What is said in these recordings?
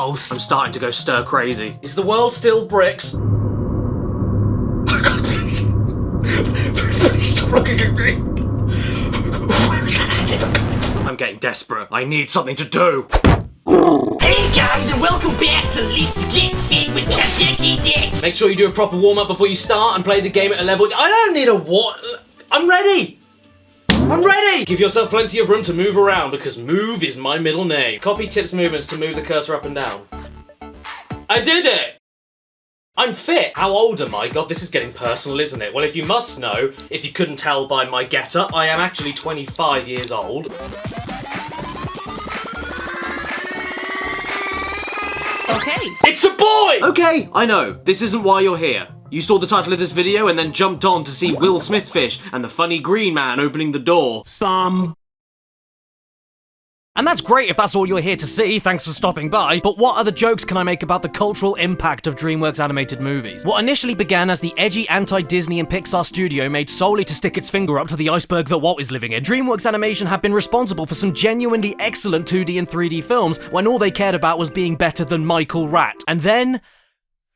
mouth. I'm starting to go stir crazy. Is the world still bricks? Oh God, please. Please stop looking at me. Where's that liver coming? I'm getting desperate. I need something to do. Hey guys, and welcome back to Let's Get Fit with Caddicarus. Make sure you do a proper warm-up before you start and play the game at a level. I don't need a what? I'm ready! I'm ready! Give yourself plenty of room to move around because move is my middle name. Copy tips movements to move the cursor up and down. I did it! I'm fit! How old am I? God, this is getting personal, isn't it? Well, if you must know, if you couldn't tell by my getup, I am actually 25 years old. Okay. It's a boy! Okay, I know. This isn't why you're here. You saw the title of this video and then jumped on to see Will Smith fish and the funny green man opening the door. And that's great if that's all you're here to see, thanks for stopping by, but what other jokes can I make about the cultural impact of DreamWorks animated movies? What initially began as the edgy anti-Disney and Pixar studio made solely to stick its finger up to the iceberg that Walt is living in, DreamWorks Animation have been responsible for some genuinely excellent 2D and 3D films when all they cared about was being better than Michael Rat. And then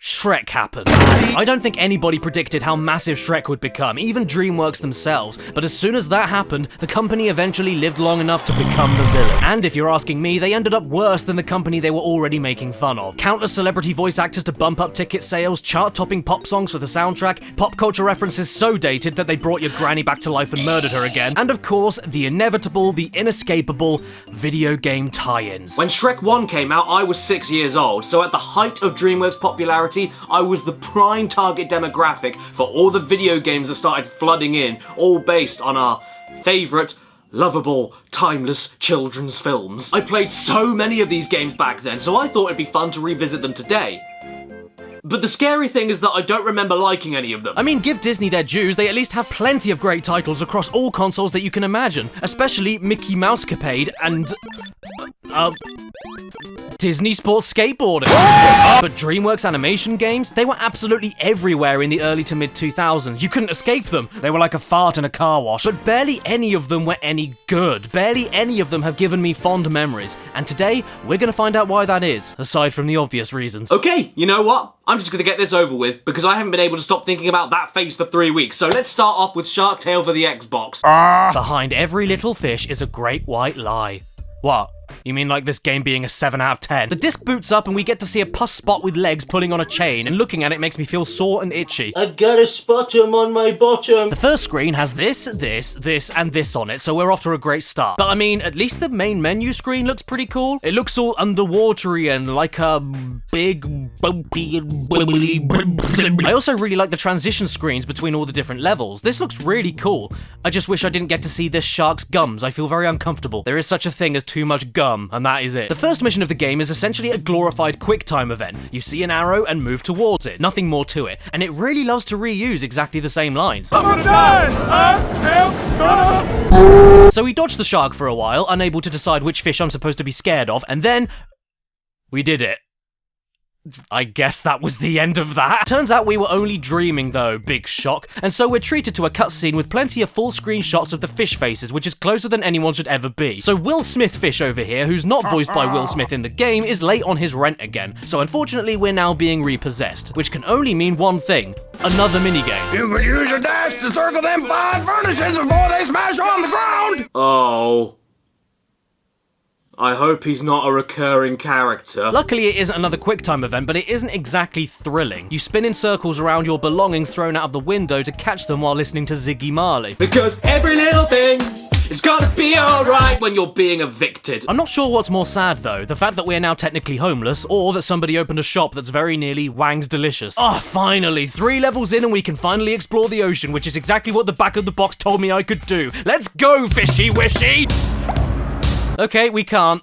Shrek happened. I don't think anybody predicted how massive Shrek would become, even DreamWorks themselves, but as soon as that happened, the company eventually lived long enough to become the villain. And if you're asking me, they ended up worse than the company they were already making fun of. Countless celebrity voice actors to bump up ticket sales, chart-topping pop songs for the soundtrack, pop culture references so dated that they brought your granny back to life and murdered her again, and of course, the inevitable, the inescapable video game tie-ins. When Shrek 1 came out, I was 6 years old, so at the height of DreamWorks' popularity, I was the prime target demographic for all the video games that started flooding in, all based on our favourite, lovable, timeless children's films. I played so many of these games back then, so I thought it'd be fun to revisit them today. But the scary thing is that I don't remember liking any of them. I mean, give Disney their dues, they at least have plenty of great titles across all consoles that you can imagine, especially Mickey Mousecapade and Disney Sports Skateboarding. But DreamWorks animation games, they were absolutely everywhere in the early to mid 2000s. You couldn't escape them. They were like a fart in a car wash. But barely any of them were any good. Barely any of them have given me fond memories. And today, we're gonna find out why that is, aside from the obvious reasons. Okay, you know what? I'm just gonna get this over with because I haven't been able to stop thinking about that face for 3 weeks. So let's start off with Shark Tale for the Xbox. Behind every little fish is a great white lie. What? You mean like this game being a 7 out of 10? The disc boots up and we get to see a pus spot with legs pulling on a chain, and looking at it makes me feel sore and itchy. I've got a spottum on my bottom. The first screen has this, and this on it, so we're off to a great start. But I mean, at least the main menu screen looks pretty cool. It looks all underwatery and like a big, bumpy, I also really like the transition screens between all the different levels. This looks really cool. I just wish I didn't get to see this shark's gums. I feel very uncomfortable. There is such a thing as too much gum, and that is it. The first mission of the game is essentially a glorified QuickTime event. You see an arrow and move towards it. Nothing more to it. And it really loves to reuse exactly the same lines. I'm gonna die! So we dodged the shark for a while, unable to decide which fish I'm supposed to be scared of, and then we did it. I guess that was the end of that. Turns out we were only dreaming though, big shock. And so we're treated to a cutscene with plenty of full screen shots of the fish faces, which is closer than anyone should ever be. So Will Smith Fish over here, who's not voiced by Will Smith in the game, is late on his rent again. So unfortunately we're now being repossessed, which can only mean one thing: another minigame. You can use your dash to circle them 5 furnaces before they smash on the ground! Oh. I hope he's not a recurring character. Luckily it isn't another QuickTime event, but it isn't exactly thrilling. You spin in circles around your belongings thrown out of the window to catch them while listening to Ziggy Marley. Because every little thing is gonna be alright when you're being evicted. I'm not sure what's more sad though, the fact that we're now technically homeless, or that somebody opened a shop that's very nearly Wang's Delicious. Ah, finally! 3 levels in and we can finally explore the ocean, which is exactly what the back of the box told me I could do. Let's go, fishy wishy! Okay, we can't.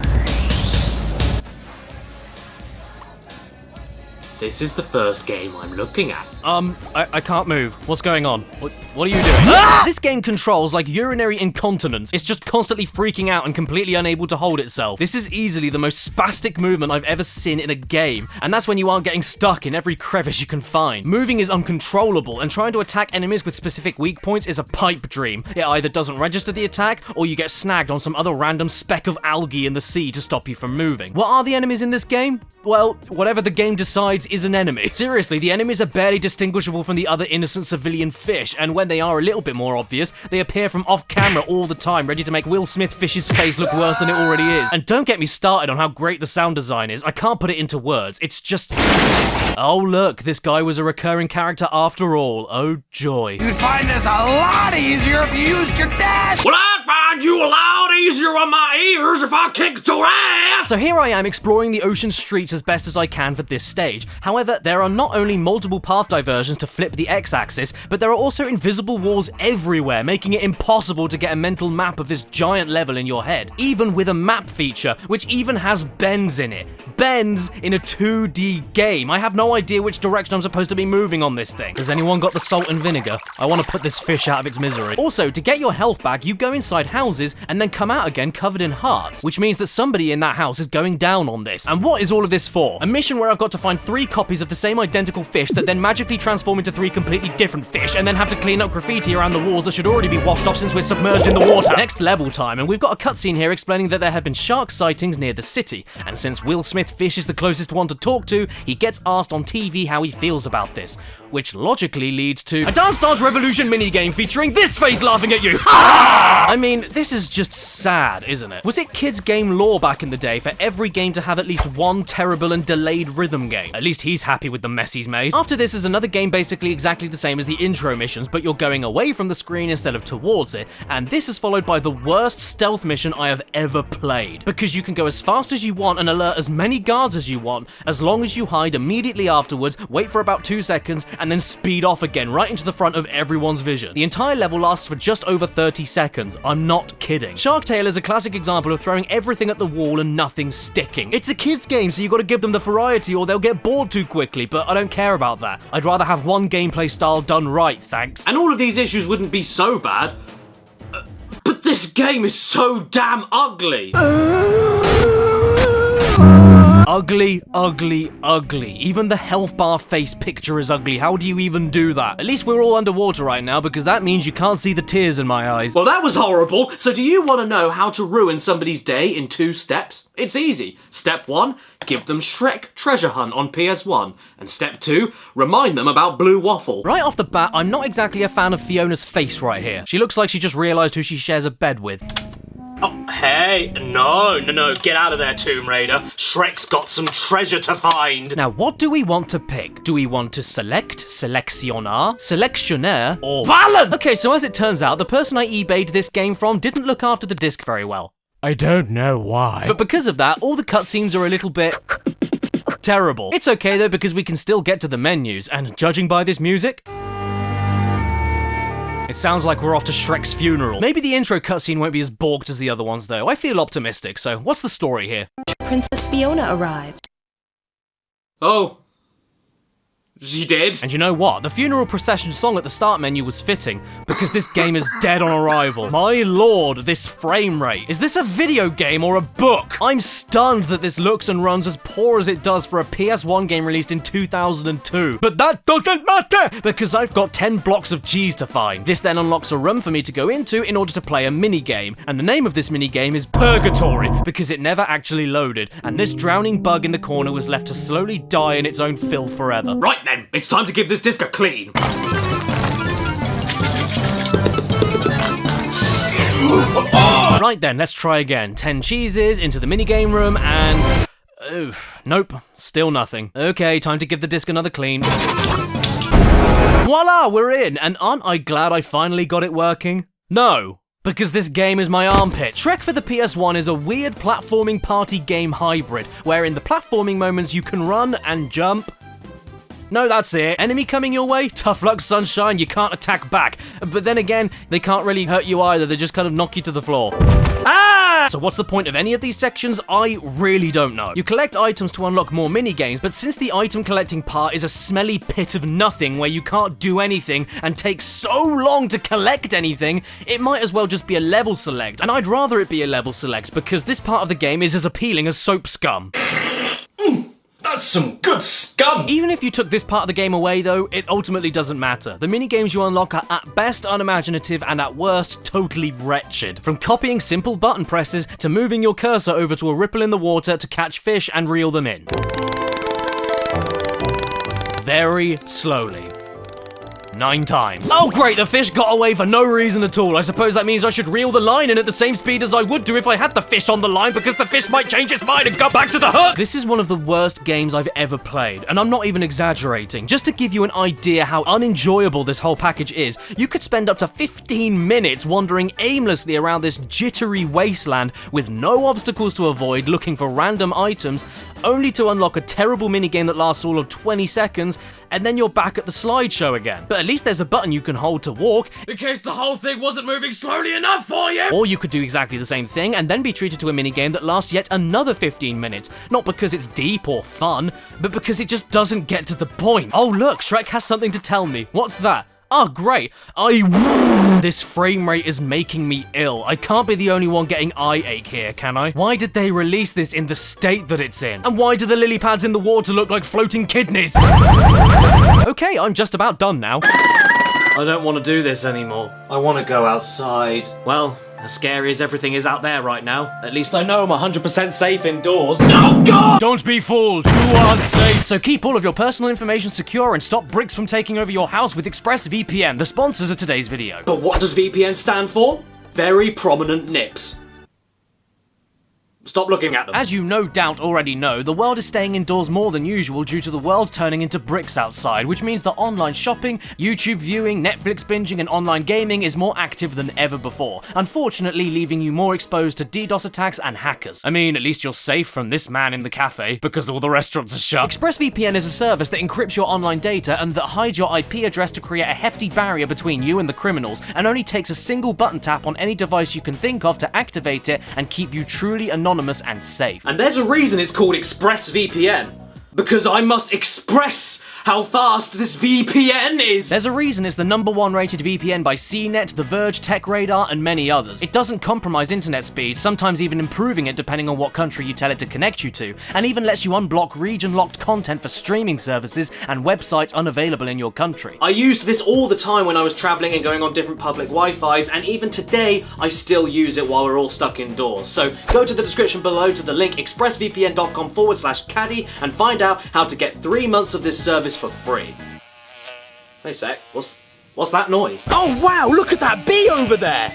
This is the first game I'm looking at. I can't move. What's going on? What are you doing? Ah! This game controls like urinary incontinence. It's just constantly freaking out and completely unable to hold itself. This is easily the most spastic movement I've ever seen in a game, and that's when you aren't getting stuck in every crevice you can find. Moving is uncontrollable, and trying to attack enemies with specific weak points is a pipe dream. It either doesn't register the attack, or you get snagged on some other random speck of algae in the sea to stop you from moving. What are the enemies in this game? Well, whatever the game decides is an enemy. Seriously, the enemies are barely distinguishable from the other innocent civilian fish, and when they are a little bit more obvious, they appear from off camera all the time, ready to make Will Smith Fish's face look worse than it already is. And don't get me started on how great the sound design is. I can't put it into words. It's just... Oh look, this guy was a recurring character after all. Oh joy. You'd find this a lot easier if you used your dash. Well, I'd find you a lot easier on my ears if I kicked your ass! So here I am exploring the ocean streets as best as I can for this stage. However, there are not only multiple path diversions to flip the x-axis, but there are also invisible walls everywhere, making it impossible to get a mental map of this giant level in your head. Even with a map feature, which even has bends in it. Bends in a 2D game. I have no idea which direction I'm supposed to be moving on this thing. Has anyone got the salt and vinegar? I want to put this fish out of its misery. Also, to get your health back, you go inside houses and then come out again covered in hearts, which means that somebody in that house is going down on this. And what is all of this for? A mission where I've got to find 3 copies of the same identical fish that then magically transform into 3 completely different fish, and then have to clean up graffiti around the walls that should already be washed off since we're submerged in the water. Next level time, and we've got a cutscene here explaining that there have been shark sightings near the city, and since Will Smith Fish is the closest one to talk to, he gets asked on TV how he feels about this, which logically leads to a Dance Dance Revolution minigame featuring this face laughing at you. I mean, this is just sad, isn't it? Was it kids' game lore back in the day for every game to have at least one terrible and delayed rhythm game? At least he's happy with the mess he's made. After this is another game basically exactly the same as the intro missions, but you're going away from the screen instead of towards it, and this is followed by the worst stealth mission I have ever played. Because you can go as fast as you want and alert as many guards as you want, as long as you hide immediately afterwards, wait for about 2 seconds, and then speed off again right into the front of everyone's vision. The entire level lasts for just over 30 seconds. I'm not kidding. Shark Tale is a classic example of throwing everything at the wall and nothing sticking. It's a kid's game, so you gotta give them the variety or they'll get bored too quickly, but I don't care about that. I'd rather have one gameplay style done right, thanks. And all of these issues wouldn't be so bad, but this game is so damn ugly. Ugly, ugly, ugly. Even the health bar face picture is ugly. How do you even do that? At least we're all underwater right now, because that means you can't see the tears in my eyes. Well, that was horrible. So do you want to know how to ruin somebody's day in 2 steps? It's easy. Step 1, give them Shrek Treasure Hunt on PS1. And step 2, remind them about Blue Waffle. Right off the bat, I'm not exactly a fan of Fiona's face right here. She looks like she just realised who she shares a bed with. Oh, hey, no, get out of there, Tomb Raider. Shrek's got some treasure to find. Now, what do we want to pick? Do we want to select, selectionnaire, or Valen? Okay, so as it turns out, the person I eBayed this game from didn't look after the disc very well. I don't know why. But because of that, all the cutscenes are a little bit terrible. It's okay though, because we can still get to the menus, and judging by this music, it sounds like we're off to Shrek's funeral. Maybe the intro cutscene won't be as balked as the other ones though. I feel optimistic, so what's the story here? Princess Fiona arrived. Oh. She did? And you know what? The funeral procession song at the start menu was fitting, because this game is dead on arrival. My lord, this frame rate. Is this a video game or a book? I'm stunned that this looks and runs as poor as it does for a PS1 game released in 2002. But that doesn't matter, because I've got 10 blocks of cheese to find. This then unlocks a room for me to go into in order to play a mini-game. And the name of this mini-game is Purgatory, because it never actually loaded, and this drowning bug in the corner was left to slowly die in its own filth forever. Right then, it's time to give this disc a clean. Right then, let's try again. 10 cheeses into the minigame room and... nope, still nothing. Okay, time to give the disc another clean. Voila, we're in, and aren't I glad I finally got it working? No, because this game is my armpit. Shrek for the PS1 is a weird platforming party game hybrid, where in the platforming moments you can run and jump. No, that's it. Enemy coming your way? Tough luck, sunshine, you can't attack back. But then again, they can't really hurt you either, they just kind of knock you to the floor. Ah! So what's the point of any of these sections? I really don't know. You collect items to unlock more minigames, but since the item collecting part is a smelly pit of nothing where you can't do anything and takes so long to collect anything, it might as well just be a level select. And I'd rather it be a level select because this part of the game is as appealing as soap scum. That's some good scum! Even if you took this part of the game away though, it ultimately doesn't matter. The minigames you unlock are at best unimaginative and at worst totally wretched. From copying simple button presses to moving your cursor over to a ripple in the water to catch fish and reel them in. Very slowly. 9 times. Oh great, the fish got away for no reason at all. I suppose that means I should reel the line in at the same speed as I would do if I had the fish on the line because the fish might change its mind and go back to the hook! This is one of the worst games I've ever played, and I'm not even exaggerating. Just to give you an idea how unenjoyable this whole package is, you could spend up to 15 minutes wandering aimlessly around this jittery wasteland with no obstacles to avoid, looking for random items, only to unlock a terrible minigame that lasts all of 20 seconds, and then you're back at the slideshow again. But at least there's a button you can hold to walk, in case the whole thing wasn't moving slowly enough for you! Or you could do exactly the same thing, and then be treated to a minigame that lasts yet another 15 minutes, not because it's deep or fun, but because it just doesn't get to the point. Oh look, Shrek has something to tell me. What's that? Oh, great. This frame rate is making me ill. I can't be the only one getting eye ache here, can I? Why did they release this in the state that it's in? And why do the lily pads in the water look like floating kidneys? Okay, I'm just about done now. I don't want to do this anymore. I want to go outside. Well, as scary as everything is out there right now, at least I know I'm 100% Safe indoors. Oh God! Don't be fooled, you aren't safe! So keep all of your personal information secure and stop bricks from taking over your house with ExpressVPN, the sponsors of today's video. But what does VPN stand for? Very prominent nips. Stop looking at them. As you no doubt already know, the world is staying indoors more than usual due to the world turning into bricks outside, which means that online shopping, YouTube viewing, Netflix binging, and online gaming is more active than ever before, unfortunately leaving you more exposed to DDoS attacks and hackers. I mean, at least you're safe from this man in the cafe, because all the restaurants are shut. ExpressVPN is a service that encrypts your online data and that hides your IP address to create a hefty barrier between you and the criminals, and only takes a single button tap on any device you can think of to activate it and keep you truly anonymous and safe. And there's a reason it's called ExpressVPN. Because I must express how fast this VPN is! There's a reason it's the #1 rated VPN by CNET, The Verge, TechRadar, and many others. It doesn't compromise internet speed, sometimes even improving it depending on what country you tell it to connect you to, and even lets you unblock region-locked content for streaming services and websites unavailable in your country. I used this all the time when I was travelling and going on different public Wi-Fis, and even today, I still use it while we're all stuck indoors. So go to the description below to the link expressvpn.com/caddy and find out how to get 3 months of this service for free. Hey sec, what's that noise? Oh wow, look at that bee over there!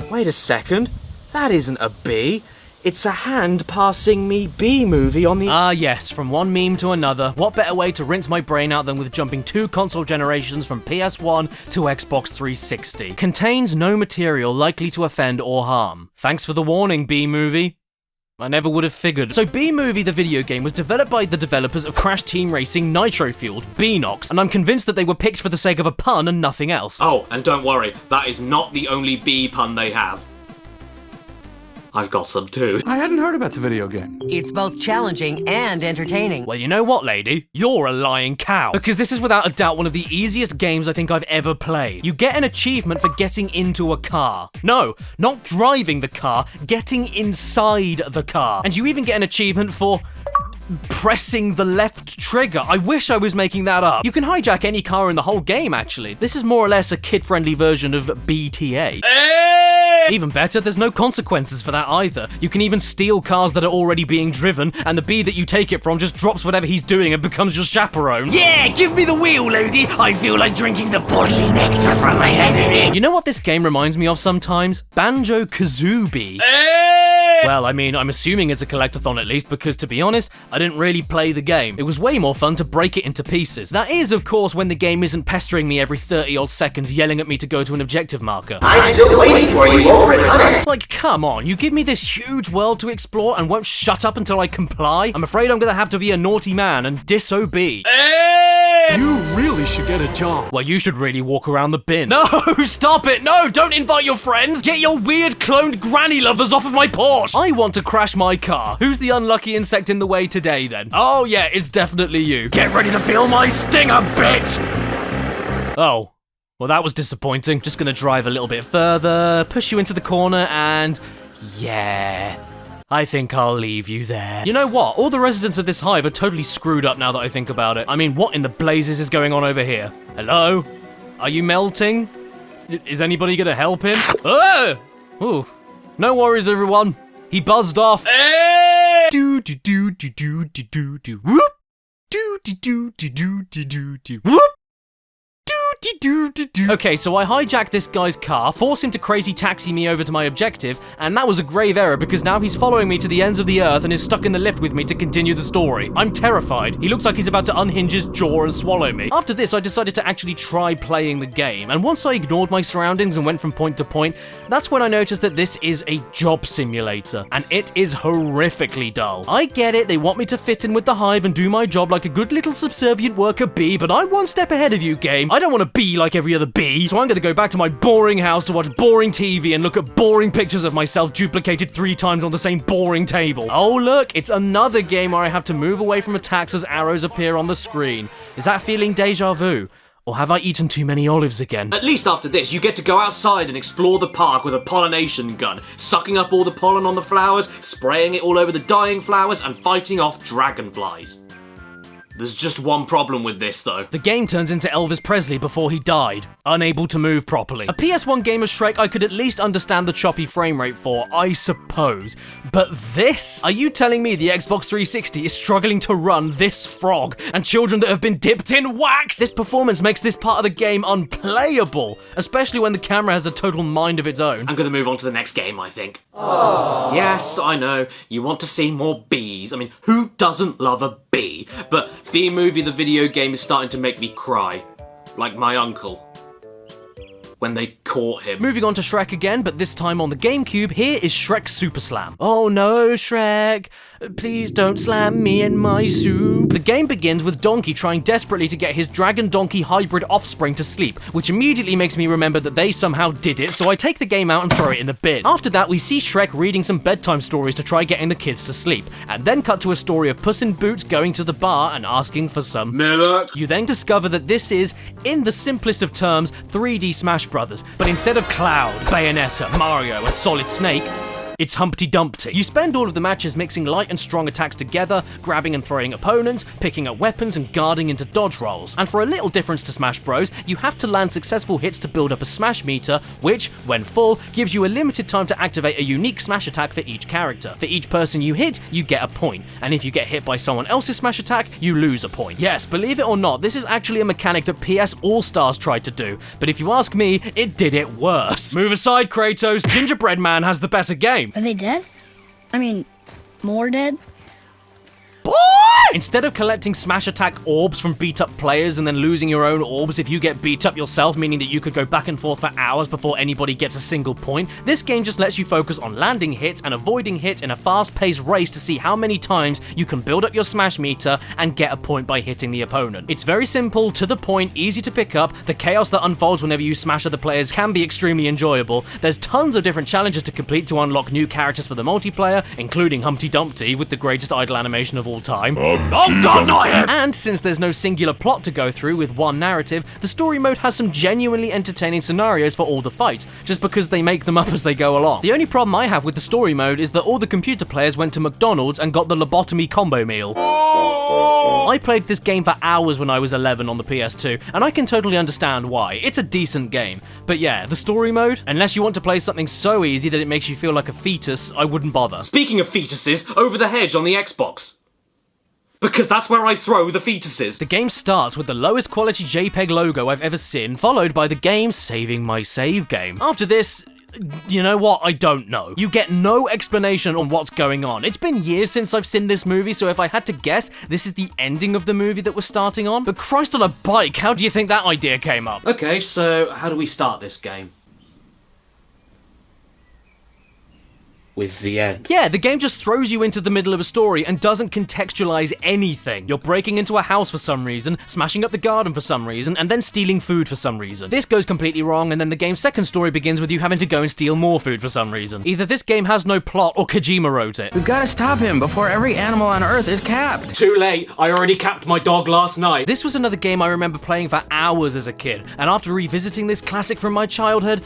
Wait a second, that isn't a bee. It's a hand passing me bee movie on the— Ah yes, from one meme to another, what better way to rinse my brain out than with jumping 2 console generations from PS1 to Xbox 360. Contains no material likely to offend or harm. Thanks for the warning, bee movie. I never would have figured. So B-Movie, the video game, was developed by the developers of Crash Team Racing Nitro-Fueled, Beanox, and I'm convinced that they were picked for the sake of a pun and nothing else. Oh, and don't worry, that is not the only B pun they have. I've got some too. I hadn't heard about the video game. It's both challenging and entertaining. Well, you know what, lady? You're a lying cow. Because this is without a doubt one of the easiest games I think I've ever played. You get an achievement for getting into a car. No, not driving the car, getting inside the car. And you even get an achievement for pressing the left trigger. I wish I was making that up. You can hijack any car in the whole game, actually. This is more or less a kid-friendly version of BTA. Even better, there's no consequences for that either. You can even steal cars that are already being driven, and the bee that you take it from just drops whatever he's doing and becomes your chaperone. Yeah, give me the wheel, lady. I feel like drinking the bodily nectar from my enemy. You know what this game reminds me of sometimes? Banjo-Kazooie. Well, I mean, I'm assuming it's a collectathon at least, because to be honest, I didn't really play the game. It was way more fun to break it into pieces. That is, of course, when the game isn't pestering me every 30-odd seconds, yelling at me to go to an objective marker. I'm still waiting for you over at Hunter. Like, come on, you give me this huge world to explore and won't shut up until I comply? I'm afraid I'm gonna have to be a naughty man and disobey. You really should get a job. Well, you should really walk around the bin. No, stop it. No, don't invite your friends. Get your weird cloned granny lovers off of my porch. I want to crash my car. Who's the unlucky insect in the way today, then? Oh, yeah, it's definitely you. Get ready to feel my stinger, bitch. Oh. Well, that was disappointing. Just gonna drive a little bit further, push you into the corner, and yeah, I think I'll leave you there. You know what? All the residents of this hive are totally screwed up now that I think about it. I mean, what in the blazes is going on over here? Hello? Are you melting? Is anybody gonna help him? Ah! Ooh. No worries, everyone. He buzzed off. Hey! Do do do do do do do do. Whoop! Do do do do do do do do. Whoop! Okay, so I hijacked this guy's car, forced him to crazy taxi me over to my objective, and that was a grave error because now he's following me to the ends of the earth and is stuck in the lift with me to continue the story. I'm terrified. He looks like he's about to unhinge his jaw and swallow me. After this, I decided to actually try playing the game, and once I ignored my surroundings and went from point to point, that's when I noticed that this is a job simulator, and it is horrifically dull. I get it, they want me to fit in with the hive and do my job like a good little subservient worker bee, but I'm one step ahead of you, game. I don't want to be like every other bee, so I'm gonna go back to my boring house to watch boring TV and look at boring pictures of myself duplicated 3 times on the same boring table. Oh look, it's another game where I have to move away from attacks as arrows appear on the screen. Is that feeling deja vu? Or have I eaten too many olives again? At least after this, you get to go outside and explore the park with a pollination gun, sucking up all the pollen on the flowers, spraying it all over the dying flowers, and fighting off dragonflies. There's just one problem with this, though. The game turns into Elvis Presley before he died, unable to move properly. A PS1 game of Shrek I could at least understand the choppy frame rate for, I suppose. But this? Are you telling me the Xbox 360 is struggling to run this frog and children that have been dipped in wax? This performance makes this part of the game unplayable, especially when the camera has a total mind of its own. I'm gonna move on to the next game, I think. Aww. Yes, I know, you want to see more bees. I mean, who doesn't love a bee? But Bee Movie the video game is starting to make me cry. Like my uncle. When they caught him. Moving on to Shrek again, but this time on the Gamecube, here is Shrek Superslam. Oh no, Shrek. Please don't slam me in my soup. The game begins with Donkey trying desperately to get his dragon-donkey hybrid offspring to sleep, which immediately makes me remember that they somehow did it, so I take the game out and throw it in the bin. After that, we see Shrek reading some bedtime stories to try getting the kids to sleep, and then cut to a story of Puss in Boots going to the bar and asking for some milk. You then discover that this is, in the simplest of terms, 3D Smash Brothers, but instead of Cloud, Bayonetta, Mario, and Solid Snake, it's Humpty Dumpty. You spend all of the matches mixing light and strong attacks together, grabbing and throwing opponents, picking up weapons and guarding into dodge rolls. And for a little difference to Smash Bros, you have to land successful hits to build up a smash meter, which, when full, gives you a limited time to activate a unique smash attack for each character. For each person you hit, you get a point, and if you get hit by someone else's smash attack, you lose a point. Yes, believe it or not, this is actually a mechanic that PS All-Stars tried to do, but if you ask me, it did it worse. Move aside, Kratos, Gingerbread Man has the better game. Are they dead? I mean, more dead? Boy! Instead of collecting smash attack orbs from beat up players and then losing your own orbs if you get beat up yourself, meaning that you could go back and forth for hours before anybody gets a single point, this game just lets you focus on landing hits and avoiding hits in a fast-paced race to see how many times you can build up your smash meter and get a point by hitting the opponent. It's very simple, to the point, easy to pick up. The chaos that unfolds whenever you smash other players can be extremely enjoyable. There's tons of different challenges to complete to unlock new characters for the multiplayer, including Humpty Dumpty with the greatest idle animation of all time. Oh god, not him! And since there's no singular plot to go through with one narrative, the story mode has some genuinely entertaining scenarios for all the fights, just because they make them up as they go along. The only problem I have with the story mode is that all the computer players went to McDonald's and got the lobotomy combo meal. I played this game for hours when I was 11 on the PS2, and I can totally understand why. It's a decent game. But yeah, the story mode, unless you want to play something so easy that it makes you feel like a fetus, I wouldn't bother. Speaking of fetuses, Over the Hedge on the Xbox. Because that's where I throw the fetuses. The game starts with the lowest quality JPEG logo I've ever seen, followed by the game saving my save game. After this, you know what? I don't know. You get no explanation on what's going on. It's been years since I've seen this movie, so if I had to guess, this is the ending of the movie that we're starting on. But Christ on a bike, how do you think that idea came up? Okay, so how do we start this game? with the end. Yeah, the game just throws you into the middle of a story and doesn't contextualize anything. You're breaking into a house for some reason, smashing up the garden for some reason, and then stealing food for some reason. This goes completely wrong, and then the game's second story begins with you having to go and steal more food for some reason. Either this game has no plot or Kojima wrote it. We've got to stop him before every animal on Earth is capped. Too late, I already capped my dog last night. This was another game I remember playing for hours as a kid, and after revisiting this classic from my childhood,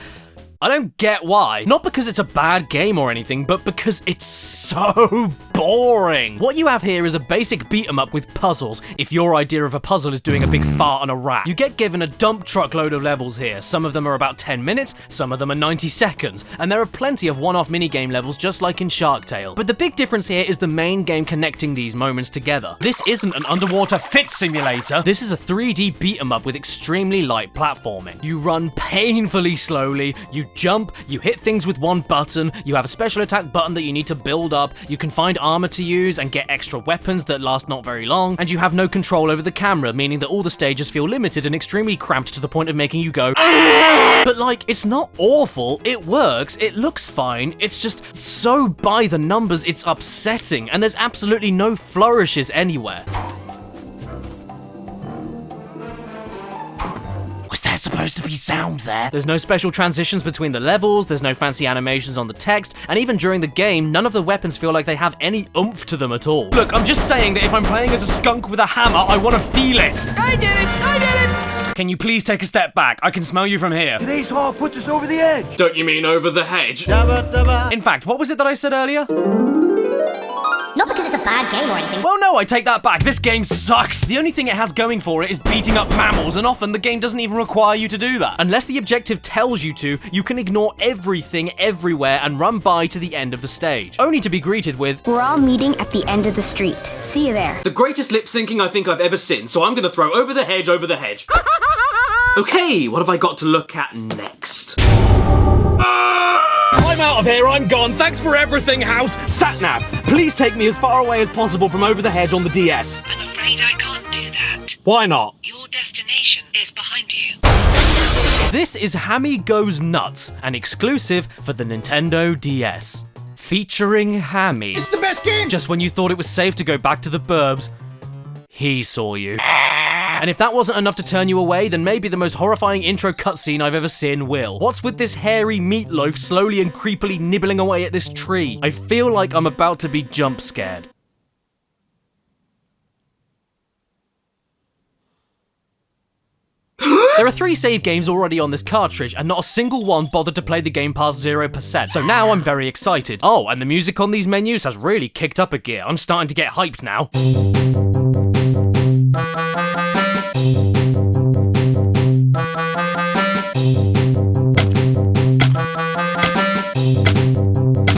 I don't get why. Not because it's a bad game or anything, but because it's so boring. What you have here is a basic beat 'em up with puzzles, if your idea of a puzzle is doing a big fart on a rat. You get given a dump truckload of levels here. Some of them are about 10 minutes, some of them are 90 seconds, and there are plenty of one-off minigame levels just like in Shark Tale. But the big difference here is the main game connecting these moments together. This isn't an underwater fit simulator. This is a 3D beat 'em up with extremely light platforming. You run painfully slowly, you jump, you hit things with one button, you have a special attack button that you need to build up, you can find armor to use and get extra weapons that last not very long, and you have no control over the camera, meaning that all the stages feel limited and extremely cramped to the point of making you go But like, it's not awful, it works, it looks fine, it's just so by the numbers it's upsetting, and there's absolutely no flourishes anywhere. Was there supposed to be sound there? There's no special transitions between the levels, there's no fancy animations on the text, and even during the game, none of the weapons feel like they have any oomph to them at all. Look, I'm just saying that if I'm playing as a skunk with a hammer, I want to feel it. I did it! I did it! Can you please take a step back? I can smell you from here. Today's haul puts us over the edge. Don't you mean over the hedge? In fact, what was it that I said earlier? Not because it's a bad game or anything. Well, no, I take that back. This game sucks. The only thing it has going for it is beating up mammals, and often the game doesn't even require you to do that. Unless the objective tells you to, you can ignore everything everywhere and run by to the end of the stage, only to be greeted with, We're all meeting at the end of the street. See you there. The greatest lip syncing I think I've ever seen, so I'm gonna throw over the hedge, over the hedge. Okay, what have I got to look at next? I'm out of here, I'm gone. Thanks for everything, house. Satnav, please take me as far away as possible from over the hedge on the DS. I'm afraid I can't do that. Why not? Your destination is behind you. This is Hammy Goes Nuts, an exclusive for the Nintendo DS. Featuring Hammy. It's the best game. Just when you thought it was safe to go back to the burbs, he saw you. And if that wasn't enough to turn you away, then maybe the most horrifying intro cutscene I've ever seen will. What's with this hairy meatloaf slowly and creepily nibbling away at this tree? I feel like I'm about to be jump scared. There are 3 save games already on this cartridge, and not a single one bothered to play the game past 0%, so now I'm very excited. Oh, and the music on these menus has really kicked up a gear. I'm starting to get hyped now.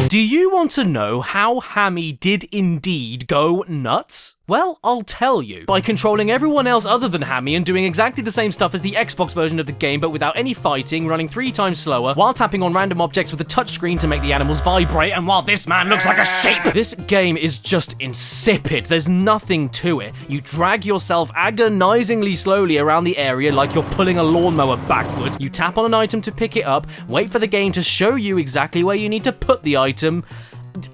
Do you want to know how Hammy did indeed go nuts? Well, I'll tell you. By controlling everyone else other than Hammy and doing exactly the same stuff as the Xbox version of the game, but without any fighting, running 3 times slower, while tapping on random objects with a touchscreen to make the animals vibrate, and while this man looks like a sheep! This game is just insipid. There's nothing to it. You drag yourself agonizingly slowly around the area like you're pulling a lawnmower backwards. You tap on an item to pick it up, wait for the game to show you exactly where you need to put the item,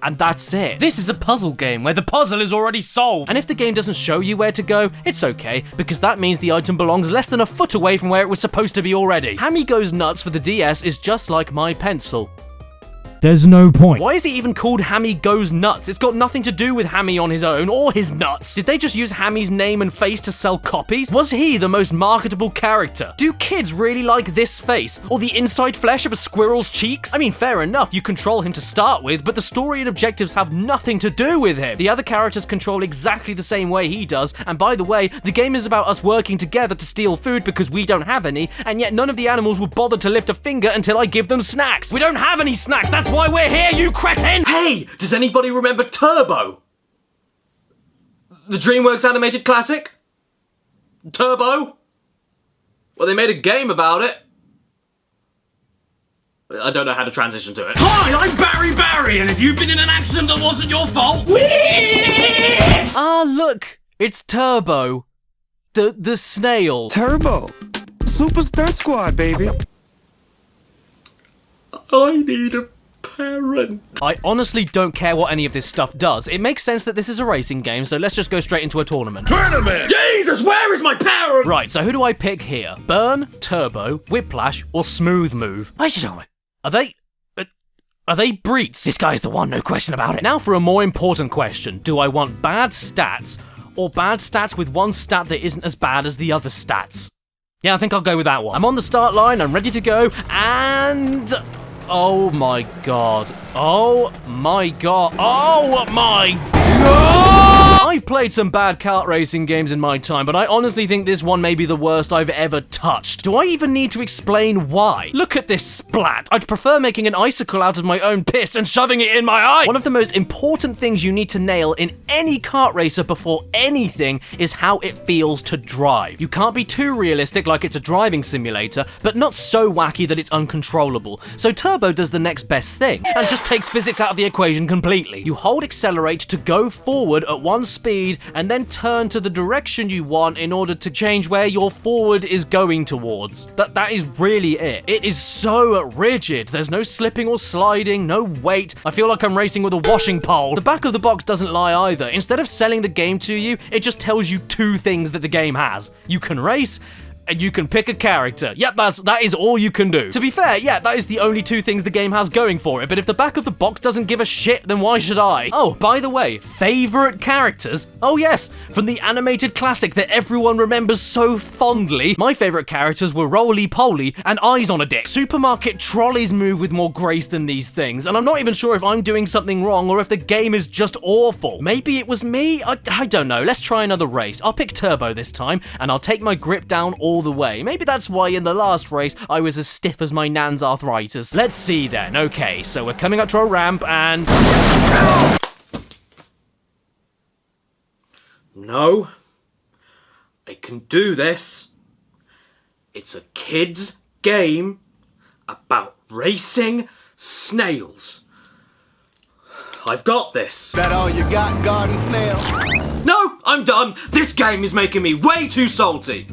and that's it. This is a puzzle game where the puzzle is already solved. And if the game doesn't show you where to go, it's okay, because that means the item belongs less than a foot away from where it was supposed to be already. Hammy Goes Nuts for the DS is just like my pencil. There's no point. Why is it even called Hammy Goes Nuts? It's got nothing to do with Hammy on his own, or his nuts. Did they just use Hammy's name and face to sell copies? Was he the most marketable character? Do kids really like this face? Or the inside flesh of a squirrel's cheeks? I mean, fair enough, you control him to start with, but the story and objectives have nothing to do with him. The other characters control exactly the same way he does, and by the way, the game is about us working together to steal food because we don't have any, and yet none of the animals will bother to lift a finger until I give them snacks. We don't have any snacks, that's why we're here, you cretin! Hey, does anybody remember Turbo? The DreamWorks animated classic? Turbo? Well, they made a game about it. I don't know how to transition to it. Hi, I'm Barry, and if you've been in an accident that wasn't your fault, Ah, look, it's Turbo. The snail. Turbo. Super Star Squad, baby. I need a parent. I honestly don't care what any of this stuff does. It makes sense that this is a racing game, so let's just go straight into a tournament. Tournament! Jesus, where is my parent? Right, so who do I pick here? Burn, Turbo, Whiplash, or Smooth Move? Are they breeds? This guy's the one, no question about it. Now for a more important question. Do I want bad stats, or bad stats with one stat that isn't as bad as the other stats? Yeah, I think I'll go with that one. I'm on the start line, I'm ready to go, and... oh my god. Oh my god. Oh my god! I've played some bad kart racing games in my time, but I honestly think this one may be the worst I've ever touched. Do I even need to explain why? Look at this splat. I'd prefer making an icicle out of my own piss and shoving it in my eye. One of the most important things you need to nail in any kart racer before anything is how it feels to drive. You can't be too realistic like it's a driving simulator, but not so wacky that it's uncontrollable. So Turbo does the next best thing, and just takes physics out of the equation completely. You hold accelerate to go forward at one speed, and then turn to the direction you want in order to change where your forward is going towards. That is really it. It is so rigid. There's no slipping or sliding, no weight. I feel like I'm racing with a washing pole. The back of the box doesn't lie either. Instead of selling the game to you, it just tells you two things that the game has. You can race, and you can pick a character. Yep, that is all you can do. To be fair, yeah, that is the only two things the game has going for it, but if the back of the box doesn't give a shit, then why should I? Oh, by the way, favorite characters? Oh yes, from the animated classic that everyone remembers so fondly, my favorite characters were Roly Poly and Eyes on a Dick. Supermarket trolleys move with more grace than these things, and I'm not even sure if I'm doing something wrong or if the game is just awful. Maybe it was me? I don't know. Let's try another race. I'll pick Turbo this time, and I'll take my grip down all the way. Maybe that's why in the last race I was as stiff as my nan's arthritis. Let's see then. Okay, so we're coming up to a ramp and... no. I can do this. It's a kid's game about racing snails. I've got this. That all you got, garden snail? No, I'm done. This game is making me way too salty.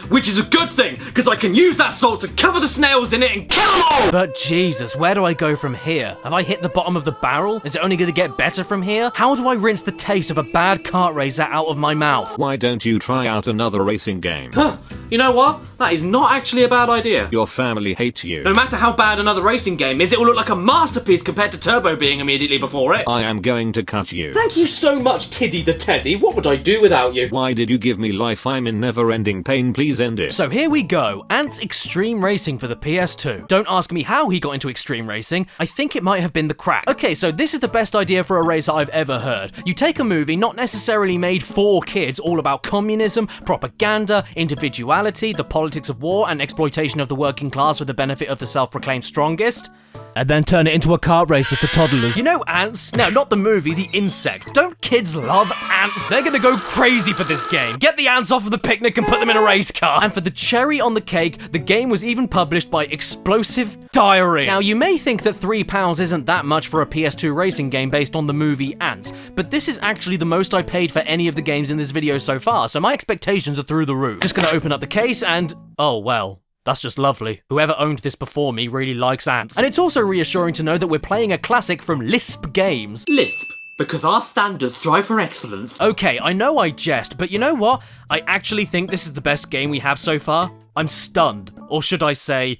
Which is a good thing, because I can use that salt to cover the snails in it and kill them all! But Jesus, where do I go from here? Have I hit the bottom of the barrel? Is it only going to get better from here? How do I rinse the taste of a bad kart racer out of my mouth? Why don't you try out another racing game? Huh, you know what? That is not actually a bad idea. Your family hates you. No matter how bad another racing game is, it will look like a masterpiece compared to Turbo being immediately before it. I am going to cut you. Thank you so much, Tiddy the Teddy. What would I do without you? Why did you give me life? I'm in never-ending pain. Please end it. So here we go, Antz Extreme Racing for the PS2. Don't ask me how he got into Extreme Racing, I think it might have been the crack. Okay, so this is the best idea for a racer I've ever heard. You take a movie not necessarily made for kids, all about communism, propaganda, individuality, the politics of war, and exploitation of the working class for the benefit of the self-proclaimed strongest, and then turn it into a kart racer for toddlers. You know ants? No, not the movie, the insect. Don't kids love ants? They're gonna go crazy for this game. Get the ants off of the picnic and put them in a race car. And for the cherry on the cake, the game was even published by Explosive Diary. Now, you may think that £3 isn't that much for a PS2 racing game based on the movie Antz, but this is actually the most I paid for any of the games in this video so far, so my expectations are through the roof. Just gonna open up the case and... oh, well. That's just lovely. Whoever owned this before me really likes ants. And it's also reassuring to know that we're playing a classic from Lisp Games. Lisp, because our standards strive for excellence. Okay, I know I jest, but you know what? I actually think this is the best game we have so far. I'm stunned. Or should I say...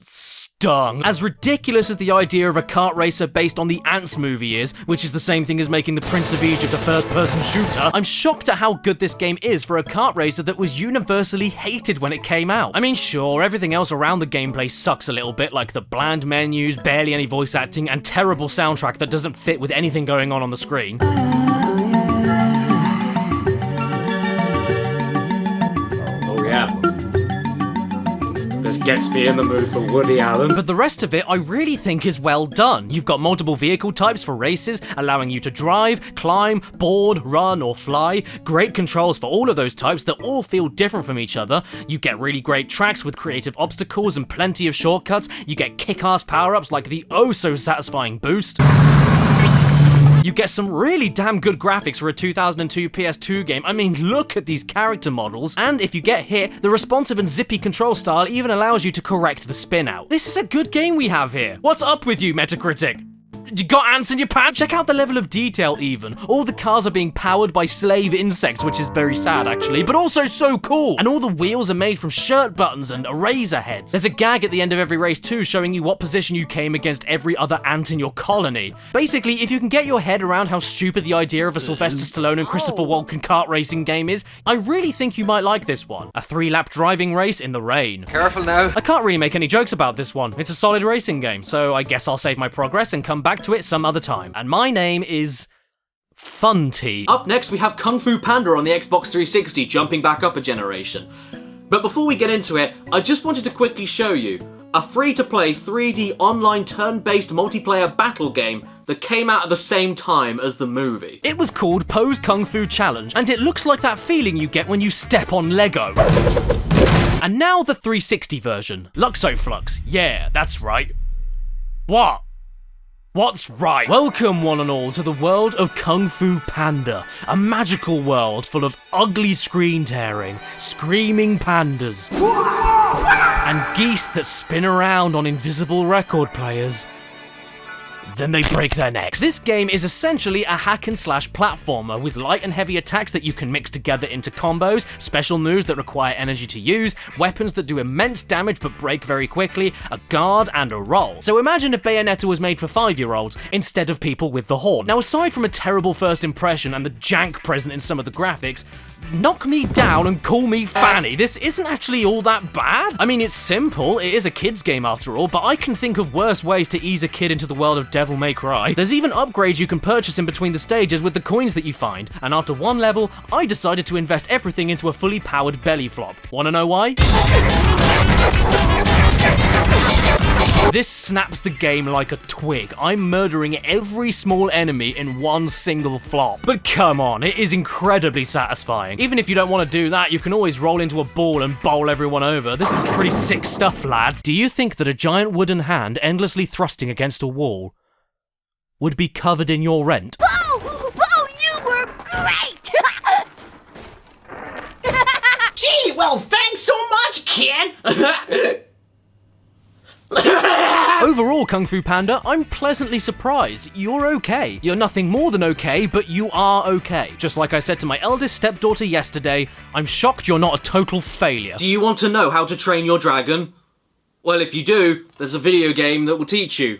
stung. As ridiculous as the idea of a kart racer based on the Antz movie is, which is the same thing as making the Prince of Egypt a first-person shooter, I'm shocked at how good this game is for a kart racer that was universally hated when it came out. I mean, sure, everything else around the gameplay sucks a little bit, like the bland menus, barely any voice acting, and terrible soundtrack that doesn't fit with anything going on the screen. Oh yeah. This gets me in the mood for Woody Allen. But the rest of it I really think is well done. You've got multiple vehicle types for races, allowing you to drive, climb, board, run, or fly. Great controls for all of those types that all feel different from each other. You get really great tracks with creative obstacles and plenty of shortcuts. You get kick-ass power-ups like the oh-so-satisfying boost. You You get some really damn good graphics for a 2002 PS2 game. I mean, look at these character models. And if you get hit, the responsive and zippy control style even allows you to correct the spin out. This is a good game we have here. What's up with you, Metacritic? You got ants in your pants? Check out the level of detail even. All the cars are being powered by slave insects, which is very sad actually, but also so cool. And all the wheels are made from shirt buttons and eraser heads. There's a gag at the end of every race too, showing you what position you came against every other ant in your colony. Basically, if you can get your head around how stupid the idea of a Sylvester Stallone and Christopher Walken kart racing game is, I really think you might like this one. A 3-lap driving race in the rain. Careful now. I can't really make any jokes about this one. It's a solid racing game, so I guess I'll save my progress and come back to it some other time. And my name is Funty. Up next we have Kung Fu Panda on the Xbox 360, jumping back up a generation. But before we get into it, I just wanted to quickly show you a free-to-play 3D online turn-based multiplayer battle game that came out at the same time as the movie. It was called Pose Kung Fu Challenge, and it looks like that feeling you get when you step on Lego. And now the 360 version. Luxoflux. Yeah, that's right. What? What's right? Welcome one and all to the world of Kung Fu Panda, a magical world full of ugly screen tearing, screaming pandas, and geese that spin around on invisible record players. Then they break their necks. This game is essentially a hack and slash platformer with light and heavy attacks that you can mix together into combos, special moves that require energy to use, weapons that do immense damage but break very quickly, a guard and a roll. So imagine if Bayonetta was made for 5-year-olds instead of people with the horn. Now aside from a terrible first impression and the jank present in some of the graphics, knock me down and call me Fanny. This isn't actually all that bad. I mean, it's simple, it is a kid's game after all, but I can think of worse ways to ease a kid into the world of Devil May Cry. There's even upgrades you can purchase in between the stages with the coins that you find, and after one level, I decided to invest everything into a fully powered belly flop. Wanna know why? This snaps the game like a twig. I'm murdering every small enemy in one single flop. But come on, it is incredibly satisfying. Even if you don't want to do that, you can always roll into a ball and bowl everyone over. This is pretty sick stuff, lads. Do you think that a giant wooden hand endlessly thrusting against a wall would be covered in your rent? Whoa! Whoa, you were great! Gee, well, thanks so much, Ken! Overall, Kung Fu Panda, I'm pleasantly surprised. You're okay. You're nothing more than okay, but you are okay. Just like I said to my eldest stepdaughter yesterday, I'm shocked you're not a total failure. Do you want to know how to train your dragon? Well, if you do, there's a video game that will teach you.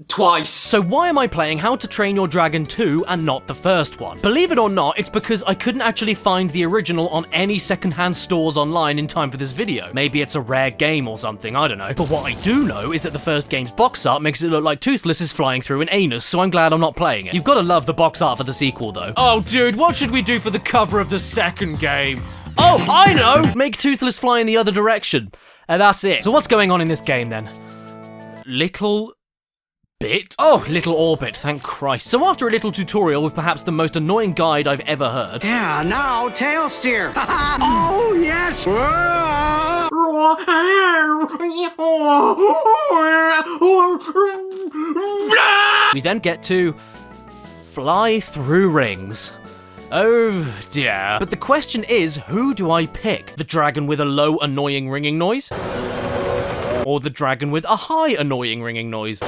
Twice. So why am I playing How to Train Your Dragon 2 and not the first one? Believe it or not, it's because I couldn't actually find the original on any secondhand stores online in time for this video. Maybe it's a rare game or something, I don't know. But what I do know is that the first game's box art makes it look like Toothless is flying through an anus, so I'm glad I'm not playing it. You've got to love the box art for the sequel though. Oh dude, what should we do for the cover of the second game? Oh, I know! Make Toothless fly in the other direction. And that's it. So what's going on in this game then? Little bit? Oh, Little Orbit, thank Christ. So after a little tutorial with perhaps the most annoying guide I've ever heard. Yeah, now tail steer. Oh, yes. We then get to fly through rings. Oh dear. But the question is, who do I pick? The dragon with a low, annoying ringing noise? Or the dragon with a high, annoying ringing noise?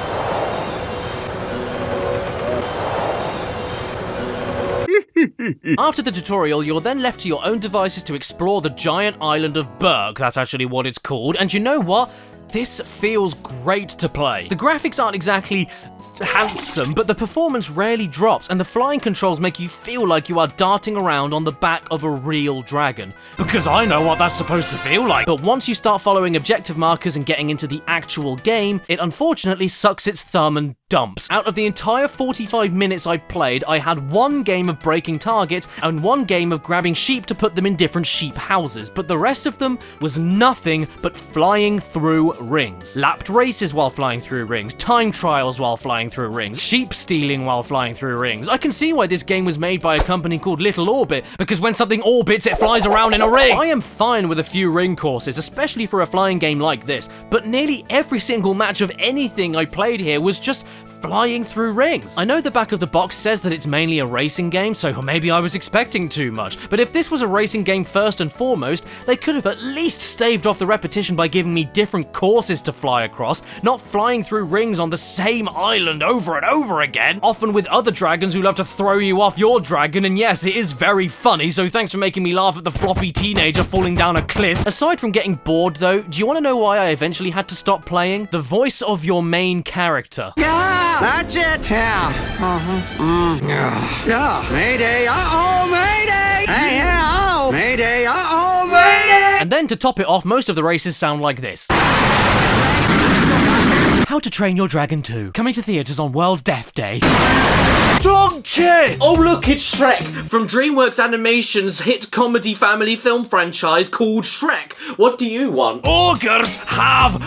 After the tutorial, you're then left to your own devices to explore the giant island of Berg. That's actually what it's called. And you know what? This feels great to play. The graphics aren't exactly handsome, but the performance rarely drops, and the flying controls make you feel like you are darting around on the back of a real dragon. Because I know what that's supposed to feel like. But once you start following objective markers and getting into the actual game, it unfortunately sucks its thumb and dumps. Out of the entire 45 minutes I played, I had one game of breaking targets and one game of grabbing sheep to put them in different sheep houses, but the rest of them was nothing but flying through rings. Lapped races while flying through rings, time trials while flying through rings, sheep stealing while flying through rings. I can see why this game was made by a company called Little Orbit, because when something orbits, it flies around in a ring. I am fine with a few ring courses, especially for a flying game like this, but nearly every single match of anything I played here was just flying through rings. I know the back of the box says that it's mainly a racing game, so maybe I was expecting too much, but if this was a racing game first and foremost, they could have at least staved off the repetition by giving me different courses to fly across, not flying through rings on the same island over and over again, often with other dragons who love to throw you off your dragon, and yes, it is very funny, so thanks for making me laugh at the floppy teenager falling down a cliff. Aside from getting bored though, do you want to know why I eventually had to stop playing? The voice of your main character. Yeah, that's it. Yeah. Yeah. Mayday. Uh-oh, mayday. Hey, yeah. Oh. Mayday. Uh-oh, mayday. And then to top it off, most of the races sound like this. How to Train Your Dragon 2. Coming to theaters on World Deaf Day. Donkey! Oh look, it's Shrek from DreamWorks Animation's hit comedy family film franchise called Shrek. What do you want? Ogres have...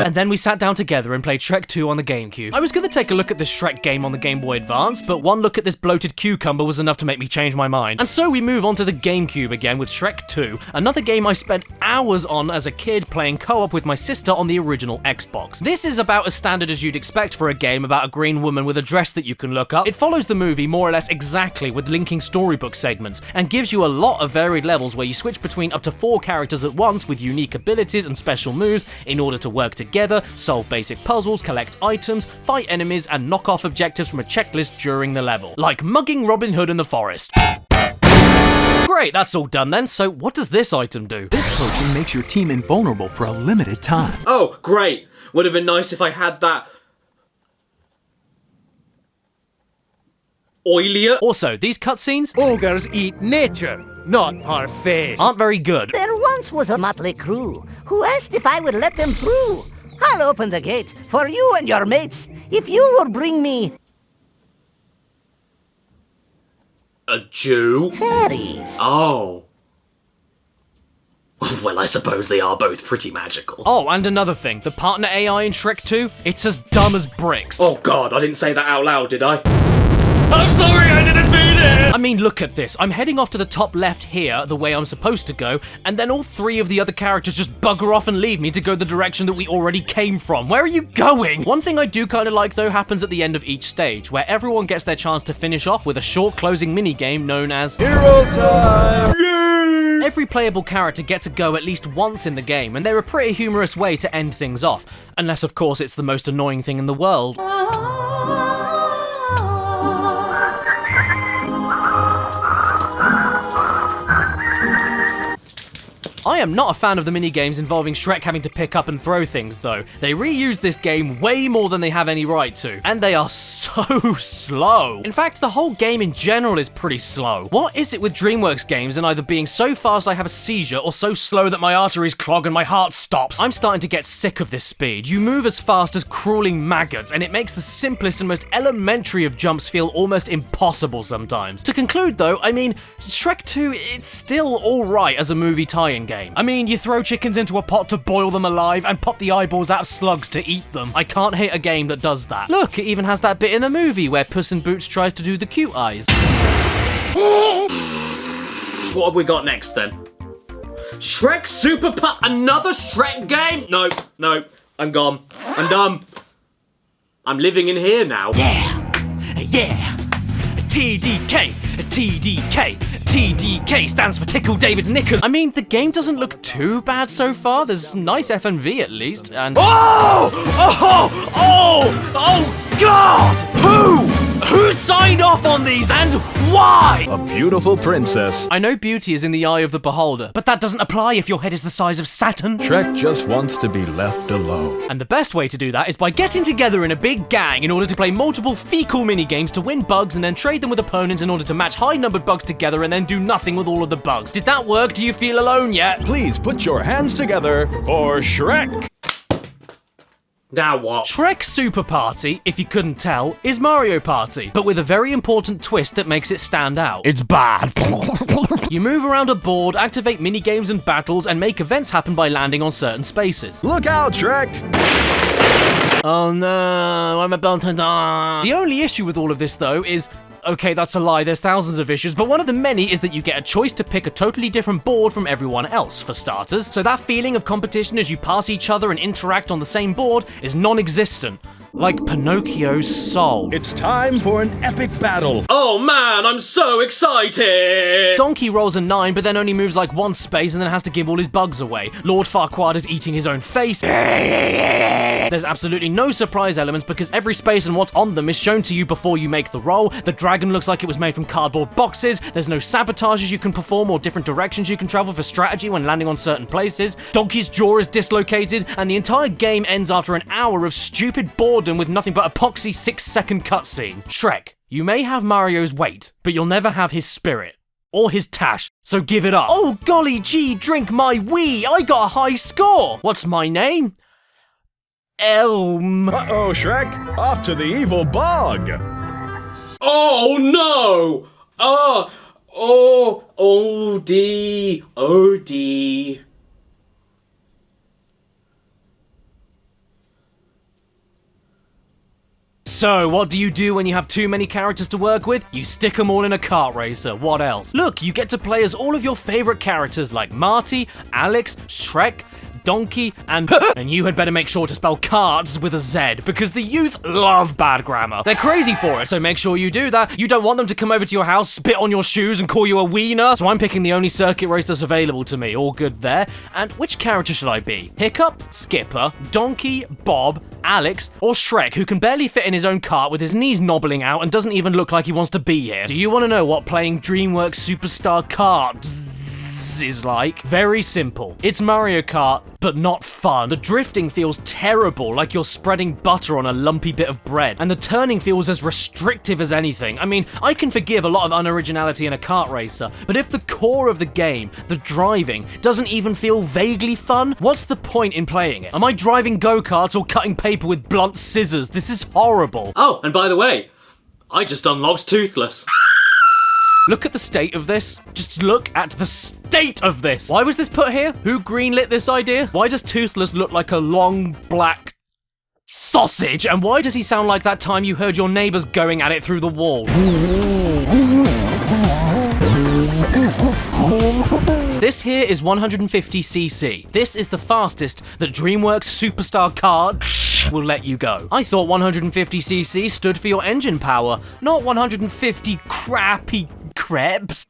And then we sat down together and played Shrek 2 on the Gamecube. I was gonna take a look at this Shrek game on the Game Boy Advance, but one look at this bloated cucumber was enough to make me change my mind. And so we move on to the Gamecube again with Shrek 2, another game I spent hours on as a kid playing co-op with my sister on the original Xbox. This is about as standard as you'd expect for a game about a green woman with a dress that you can look up. It follows the movie more or less exactly with linking storybook segments and gives you a lot of varied levels where you switch between up to 4 characters at once with unique abilities and special moves in order to work together, solve basic puzzles, collect items, fight enemies, and knock off objectives from a checklist during the level. Like mugging Robin Hood in the forest. Great, that's all done then, so what does this item do? This potion makes your team invulnerable for a limited time. Oh, great. Would have been nice if I had that... oilier. Also, these cutscenes Ogres eat nature, not parfait. aren't very good. There once was a motley crew who asked if I would let them through. I'll open the gate for you and your mates if you will bring me... A Jew? fairies. Oh. Well, I suppose they are both pretty magical. Oh, and another thing, the partner AI in Shrek 2, it's as dumb as bricks. Oh god, I didn't say that out loud, did I? I'm sorry, I didn't mean it! I mean, look at this. I'm heading off to the top left here, the way I'm supposed to go, and then all 3 of the other characters just bugger off and leave me to go the direction that we already came from. Where are you going? One thing I do kind of like, though, happens at the end of each stage, where everyone gets their chance to finish off with a short closing minigame known as Hero time! Yay! Every playable character gets a go at least once in the game, and they're a pretty humorous way to end things off. Unless, of course, it's the most annoying thing in the world. I am not a fan of the minigames involving Shrek having to pick up and throw things, though. They reuse this game way more than they have any right to, and they are so slow. In fact, the whole game in general is pretty slow. What is it with DreamWorks games and either being so fast I have a seizure or so slow that my arteries clog and my heart stops? I'm starting to get sick of this speed. You move as fast as crawling maggots, and it makes the simplest and most elementary of jumps feel almost impossible sometimes. To conclude, though, I mean, Shrek 2, it's still alright as a movie tie-in game. I mean, you throw chickens into a pot to boil them alive and pop the eyeballs out of slugs to eat them. I can't hate a game that does that. Look, it even has that bit in the movie where Puss in Boots tries to do the cute eyes. What have we got next then? Shrek Super Party, another Shrek game? No, I'm gone. I'm done. I'm living in here now. Yeah! TDK! TDK stands for Tickle David's Knickers. I mean, the game doesn't look too bad so far. There's nice FMV at least, and... Oh God! Who signed off on these, and why? A beautiful princess. I know beauty is in the eye of the beholder, but that doesn't apply if your head is the size of Saturn. Shrek just wants to be left alone. And the best way to do that is by getting together in a big gang in order to play multiple fecal minigames to win bugs and then trade them with opponents in order to match high-numbered bugs together and then do nothing with all of the bugs. Did that work? Do you feel alone yet? Please put your hands together for Shrek. Now what? Shrek Super Party, if you couldn't tell, is Mario Party, but with a very important twist that makes it stand out. It's bad. You move around a board, activate minigames and battles, and make events happen by landing on certain spaces. Look out, Shrek! Oh no, I'm about to die. The only issue with all of this, though, is... Okay, that's a lie, there's thousands of issues, but one of the many is that you get a choice to pick a totally different board from everyone else, for starters. So that feeling of competition as you pass each other and interact on the same board is non-existent. like Pinocchio's soul. It's time for an epic battle. Oh man, I'm so excited! Donkey rolls a 9, but then only moves like one space and then has to give all his bugs away. Lord Farquaad is eating his own face. There's absolutely no surprise elements because every space and what's on them is shown to you before you make the roll. The dragon looks like it was made from cardboard boxes. There's no sabotages you can perform or different directions you can travel for strategy when landing on certain places. Donkey's jaw is dislocated, and the entire game ends after an hour of stupid boredom with nothing but a poxy 6-second cutscene. Shrek, you may have Mario's weight, but you'll never have his spirit. Or his tash, so give it up. Oh golly gee, drink my wee, I got a high score! What's my name? Elm. Uh-oh, Shrek. Off to the evil bog. Oh no! O-D. So, what do you do when you have too many characters to work with? You stick them all in a kart racer. What else? Look, you get to play as all of your favorite characters like Marty, Alex, Shrek, Donkey, and you had better make sure to spell karts with a Z, because the youth love bad grammar. They're crazy for it, so make sure you do that. You don't want them to come over to your house, spit on your shoes, and call you a wiener, so I'm picking the only circuit race that's available to me. All good there. And which character should I be? Hiccup, Skipper, Donkey, Bob, Alex, or Shrek, who can barely fit in his own cart with his knees knobbling out and doesn't even look like he wants to be here? Do you want to know what playing Dreamworks Super Star Kartz is like? Very simple. It's Mario Kart, but not fun. The drifting feels terrible, like you're spreading butter on a lumpy bit of bread, and the turning feels as restrictive as anything. I mean, I can forgive a lot of unoriginality in a kart racer, but if the core of the game, the driving, doesn't even feel vaguely fun, what's the point in playing it? Am I driving go-karts or cutting paper with blunt scissors? This is horrible. Oh, and by the way, I just unlocked Toothless. Look at the state of this. Just look at the state of this. Why was this put here? Who greenlit this idea? Why does Toothless look like a long black sausage? And why does he sound like that time you heard your neighbors going at it through the wall? This here is 150cc. This is the fastest that DreamWorks Super Star Kartz will let you go. I thought 150cc stood for your engine power, not 150 crappy crepes.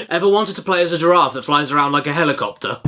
Ever wanted to play as a giraffe that flies around like a helicopter?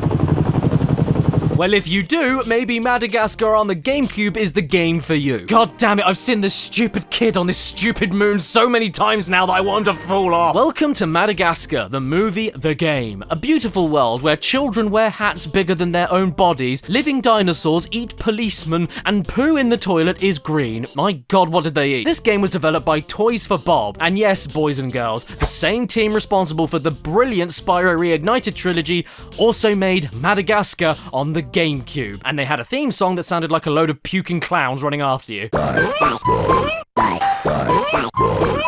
Well, if you do, maybe Madagascar on the Gamecube is the game for you. God damn it, I've seen this stupid kid on this stupid moon so many times now that I want him to fall off. Welcome to Madagascar, the movie, the game. A beautiful world where children wear hats bigger than their own bodies, living dinosaurs eat policemen, and poo in the toilet is green. My god, what did they eat? This game was developed by Toys for Bob, and yes, boys and girls, the same team responsible for the brilliant Spyro Reignited trilogy also made Madagascar on the Gamecube, and they had a theme song that sounded like a load of puking clowns running after you.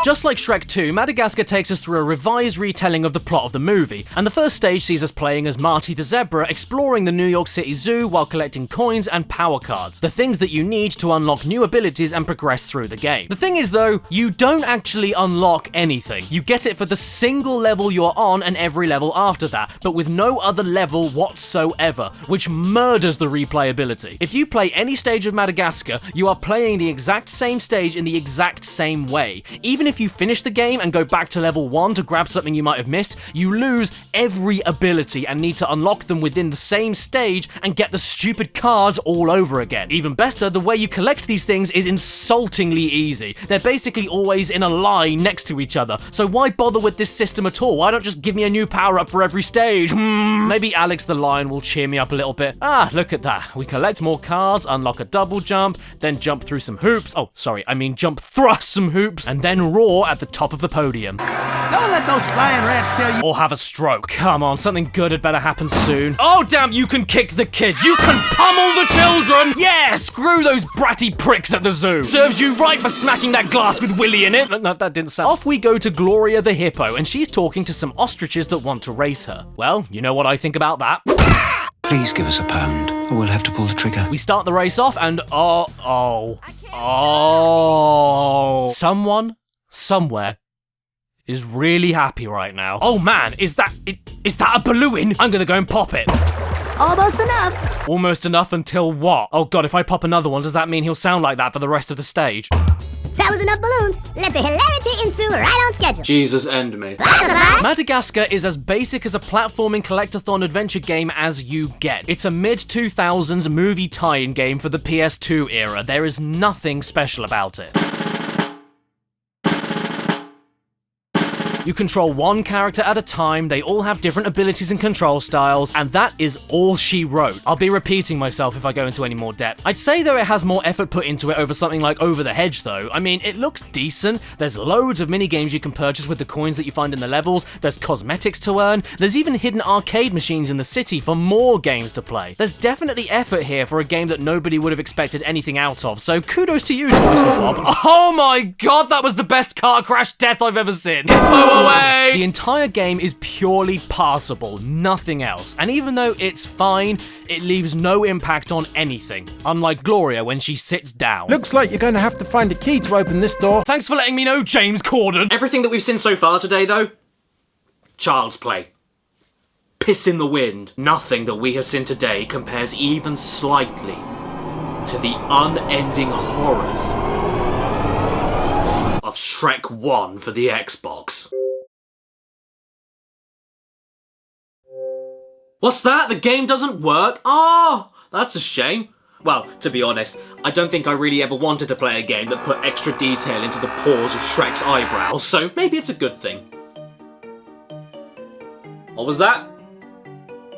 Just like Shrek 2, Madagascar takes us through a revised retelling of the plot of the movie, and the first stage sees us playing as Marty the Zebra, exploring the New York City Zoo while collecting coins and power cards, the things that you need to unlock new abilities and progress through the game. The thing is though, you don't actually unlock anything. You get it for the single level you're on and every level after that, but with no other level whatsoever, which murders the replayability. If you play any stage of Madagascar, you are playing the exact same stage in the exact same way. Even if you finish the game and go back to level 1 to grab something you might have missed, you lose every ability and need to unlock them within the same stage and get the stupid cards all over again. Even better, the way you collect these things is insultingly easy. They're basically always in a line next to each other, so why bother with this system at all? Why not just give me a new power-up for every stage? Maybe Alex the Lion will cheer me up a little bit. Ah, look at that. We collect more cards, unlock a double jump, then jump through some hoops. Oh, sorry, I mean jump thrust some hoops, and then roar at the top of the podium. Don't let those flying rats tell you. Or have a stroke. Come on, something good had better happen soon. Oh, damn, you can kick the kids. You can pummel the children. Yeah, screw those bratty pricks at the zoo. Serves you right for smacking that glass with Willy in it. No, that didn't sound. Off we go to Gloria the hippo, and she's talking to some ostriches that want to race her. Well, you know what I think about that. Please give us a pound, or we'll have to pull the trigger. We start the race off, and someone, somewhere, is really happy right now. Oh man, is that a balloon? I'm gonna go and pop it. Almost enough. Almost enough until what? Oh god, if I pop another one, does that mean he'll sound like that for the rest of the stage? That was enough balloons. Let the hilarity ensue right on schedule. Jesus, end me. Madagascar is as basic as a platforming collectathon adventure game as you get. It's a mid-2000s movie tie-in game for the PS2 era. There is nothing special about it. You control one character at a time, they all have different abilities and control styles, and that is all she wrote. I'll be repeating myself if I go into any more depth. I'd say though it has more effort put into it over something like Over the Hedge though. I mean, it looks decent, there's loads of mini-games you can purchase with the coins that you find in the levels, there's cosmetics to earn, there's even hidden arcade machines in the city for more games to play. There's definitely effort here for a game that nobody would have expected anything out of, so kudos to you, Joyce and Bob. Oh my god, that was the best car crash death I've ever seen. Away. The entire game is purely passable, nothing else. And even though it's fine, it leaves no impact on anything. Unlike Gloria when she sits down. Looks like you're going to have to find a key to open this door. Thanks for letting me know, James Corden. Everything that we've seen so far today, though, child's play. Piss in the wind. Nothing that we have seen today compares even slightly to the unending horrors of Shrek 1 for the Xbox. What's that? The game doesn't work? Oh, that's a shame. Well, to be honest, I don't think I really ever wanted to play a game that put extra detail into the pores of Shrek's eyebrows, so maybe it's a good thing. What was that?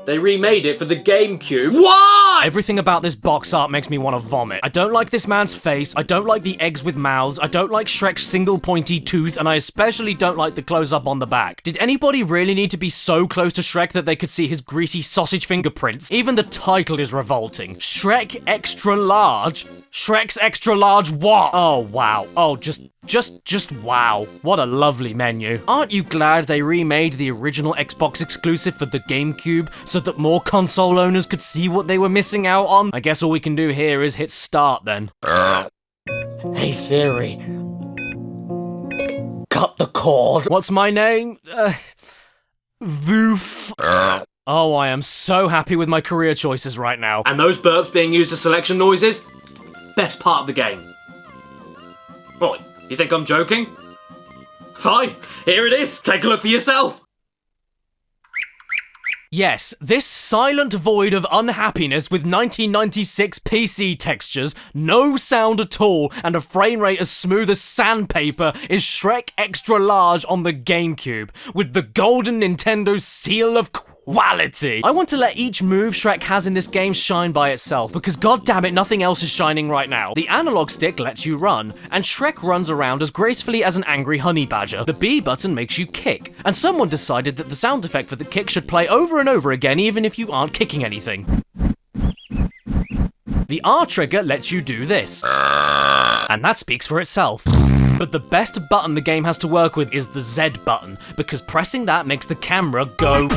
They remade it for the Gamecube. Why? Everything about this box art makes me want to vomit. I don't like this man's face, I don't like the eggs with mouths, I don't like Shrek's single pointy tooth, and I especially don't like the close-up on the back. Did anybody really need to be so close to Shrek that they could see his greasy sausage fingerprints? Even the title is revolting. Shrek Extra Large? Shrek's Extra Large what? Oh wow. Oh, just wow. What a lovely menu. Aren't you glad they remade the original Xbox exclusive for the Gamecube so that more console owners could see what they were missing out on? I guess all we can do here is hit start then. Hey Siri. Cut the cord. What's my name? Voof. Oh, I am so happy with my career choices right now. And those burps being used as selection noises? Best part of the game. What, you think I'm joking? Fine, here it is. Take a look for yourself. Yes, this silent void of unhappiness with 1996 PC textures, no sound at all, and a frame rate as smooth as sandpaper is Shrek Extra Large on the Gamecube, with the golden Nintendo seal of quality. I want to let each move Shrek has in this game shine by itself, because goddammit, nothing else is shining right now. The analog stick lets you run, and Shrek runs around as gracefully as an angry honey badger. The B button makes you kick, and someone decided that the sound effect for the kick should play over and over again even if you aren't kicking anything. The R trigger lets you do this, and that speaks for itself. But the best button the game has to work with is the Z button, because pressing that makes the camera go...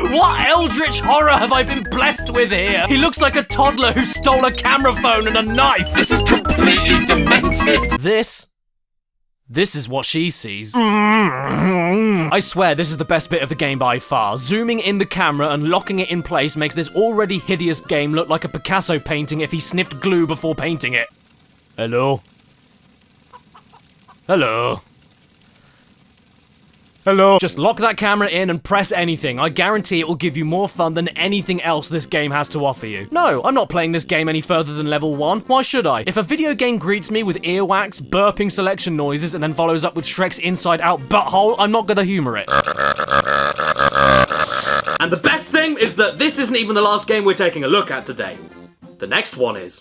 What eldritch horror have I been blessed with here? He looks like a toddler who stole a camera phone and a knife. This is completely demented. This is what she sees. I swear this is the best bit of the game by far. Zooming in the camera and locking it in place makes this already hideous game look like a Picasso painting if he sniffed glue before painting it. Hello? Hello? Hello? Just lock that camera in and press anything. I guarantee it will give you more fun than anything else this game has to offer you. No, I'm not playing this game any further than level 1. Why should I? If a video game greets me with earwax, burping selection noises, and then follows up with Shrek's inside-out butthole, I'm not gonna humor it. And the best thing is that this isn't even the last game we're taking a look at today. The next one is.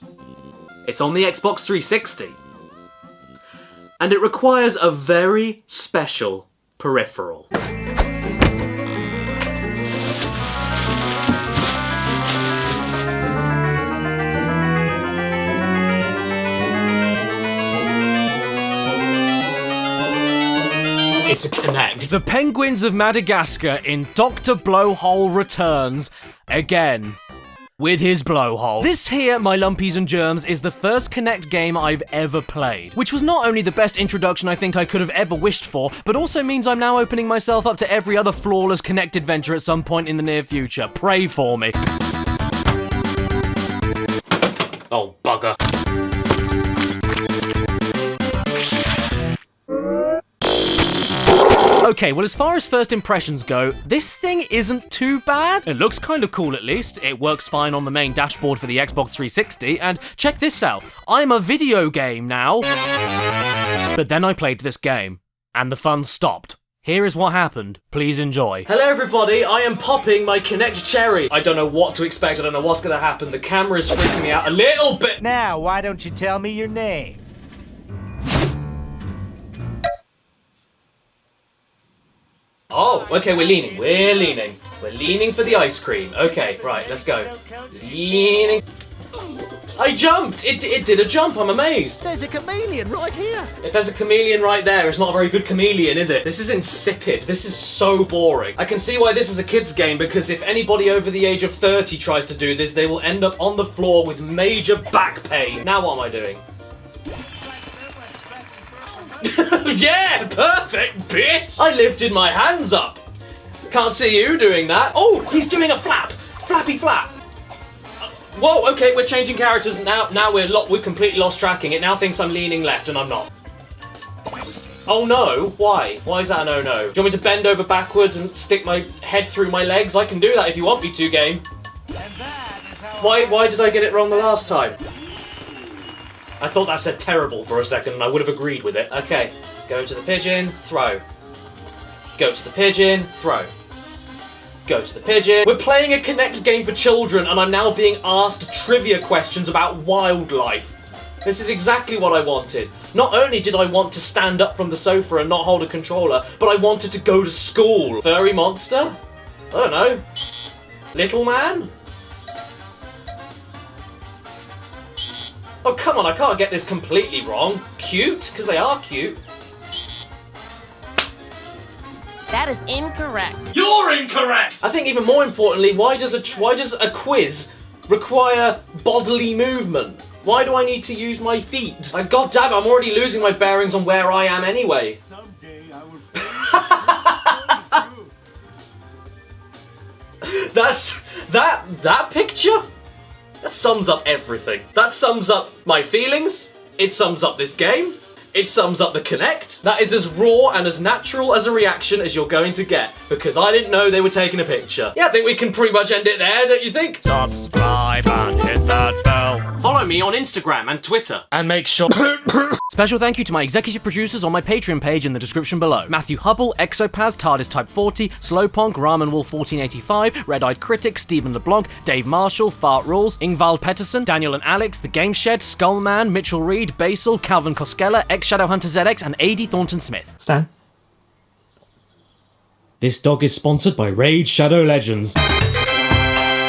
It's on the Xbox 360. And it requires a very special peripheral. It's a Kinect. The Penguins of Madagascar in Dr. Blowhole returns again. with his blowhole. This here, my lumpies and germs, is the first Kinect game I've ever played, which was not only the best introduction I think I could have ever wished for, but also means I'm now opening myself up to every other flawless Kinect adventure at some point in the near future. Pray for me. Oh, bugger. Okay, well, as far as first impressions go, this thing isn't too bad. It looks kind of cool at least. It works fine on the main dashboard for the Xbox 360, and check this out. I'm a video game now. But then I played this game, and the fun stopped. Here is what happened. Please enjoy. Hello everybody, I am popping my Kinect cherry. I don't know what to expect, I don't know what's gonna happen. The camera is freaking me out a little bit. Now, why don't you tell me your name? Oh, okay, we're leaning. We're leaning for the ice cream. Okay, right, let's go. Leaning. I jumped! It did a jump, I'm amazed. There's a chameleon right here. If there's a chameleon right there, it's not a very good chameleon, is it? This is insipid. This is so boring. I can see why this is a kid's game, because if anybody over the age of 30 tries to do this, they will end up on the floor with major back pain. Now what am I doing? Yeah, perfect, bitch! I lifted my hands up. Can't see you doing that. Oh, he's doing a flap. Flappy flap. Whoa, okay, we're changing characters now. Now we're completely lost tracking. It now thinks I'm leaning left and I'm not. Oh no, why? Why is that a no-no? Do you want me to bend over backwards and stick my head through my legs? I can do that if you want me to, game. Why did I get it wrong the last time? I thought that said terrible for a second and I would have agreed with it. Okay, go to the pigeon, throw. Go to the pigeon, throw. Go to the pigeon. We're playing a Kinect game for children and I'm now being asked trivia questions about wildlife. This is exactly what I wanted. Not only did I want to stand up from the sofa and not hold a controller, but I wanted to go to school. Furry monster? I don't know. Little man? Oh, come on, I can't get this completely wrong. Cute? Because they are cute. That is incorrect. You're incorrect! I think even more importantly, why does a quiz require bodily movement? Why do I need to use my feet? Like, God damn it, I'm already losing my bearings on where I am anyway. Someday I will that picture? That sums up everything. That sums up my feelings. It sums up this game. It sums up the Kinect. That is as raw and as natural as a reaction as you're going to get, because I didn't know they were taking a picture. Yeah, I think we can pretty much end it there, don't you think? Subscribe and hit that bell. Follow me on Instagram and Twitter. And make sure... Special thank you to my executive producers on my Patreon page in the description below. Matthew Hubble, Exopaz, TARDIS Type 40, Slowponk, Ramen Wolf 1485, Red Eyed Critic, Stephen LeBlanc, Dave Marshall, Fart Rules, Ingvald Pettersson, Daniel and Alex, The Game Shed, Skullman, Mitchell Reed, Basil, Calvin Koskela, Shadowhunter ZX, and AD Thornton Smith. Stan. This dog is sponsored by Raid Shadow Legends.